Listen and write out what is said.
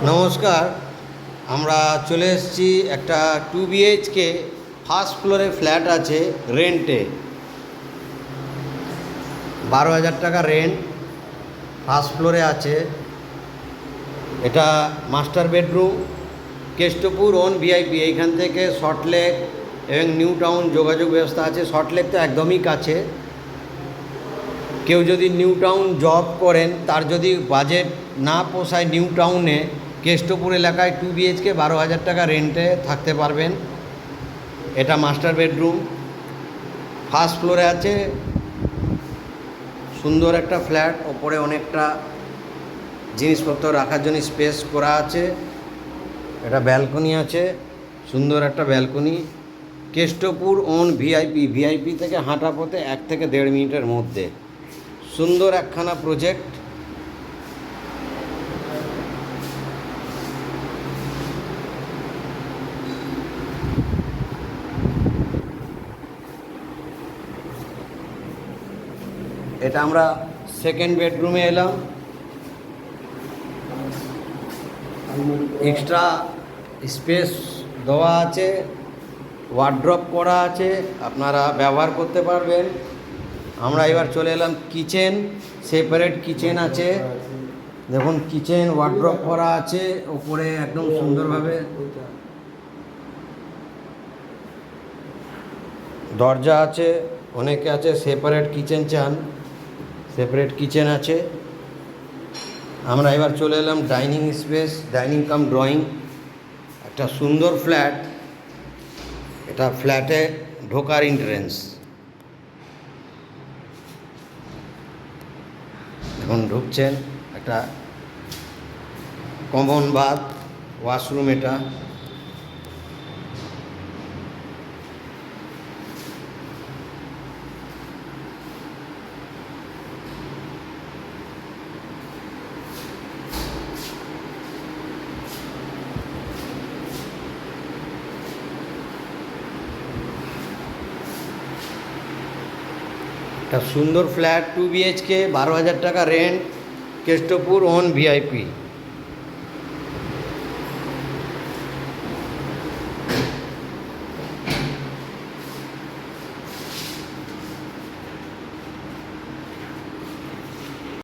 নমস্কার। আমরা চলে এসেছি একটা 2 BHK ফার্স্ট ফ্লোরে ফ্ল্যাট আছে রেন্টে। 12,000 টাকা রেন্ট, ফার্স্ট ফ্লোরে আছে। এটা master bedroom, Kestopur on VIP. এইখান থেকে সল্টলেক এবং নিউ টাউন যোগাযোগ ব্যবস্থা আছে। সল্টলেক তো একদমই কাছে। কেউ যদি নিউ টাউন জব করেন, তার যদি বাজেট না পোষায় নিউ টাউনে, কেষ্টপুর এলাকায় 2 BHK 12,000 টাকা রেন্টে থাকতে পারবেন। এটা মাস্টার বেডরুম, ফার্স্ট ফ্লোরে আছে। সুন্দর একটা ফ্ল্যাট, ওপরে অনেকটা জিনিসপত্র রাখার জন্য স্পেস করা আছে। এটা ব্যালকনি আছে, সুন্দর একটা balcony. Kestopur on VIP. VIP থেকে হাঁটা পথে 1 থেকে 1.5 মিনিটের মধ্যে। সুন্দর একখানা প্রজেক্ট। এটা আমরা সেকেন্ড বেডরুমে এলাম। এক্সট্রা স্পেস দেওয়া আছে, ওয়ার্ড্রপ করা আছে, আপনারা ব্যবহার করতে পারবেন। আমরা এবার চলে এলাম কিচেন। সেপারেট কিচেন আছে, দেখুন কিচেন ওয়ার্ড্রপ করা আছে, ওপরে একদম সুন্দরভাবে দরজা আছে। অনেকে আছে সেপারেট কিচেন চান, সেপারেট কিচেন আছে। আমরা এবার চলে এলাম ডাইনিং স্পেস, ডাইনিং কাম ড্রয়িং। একটা সুন্দর ফ্ল্যাট। এটা ফ্ল্যাটে ঢোকার এন্ট্রেন্স। এখন ঢুকছেন, একটা কমন বাথ, ওয়াশরুম। এটা একটা সুন্দর ফ্ল্যাট, 2 BHK 12,000 টাকা রেন্ট, কেষ্টপুর ওন ভিআইপি।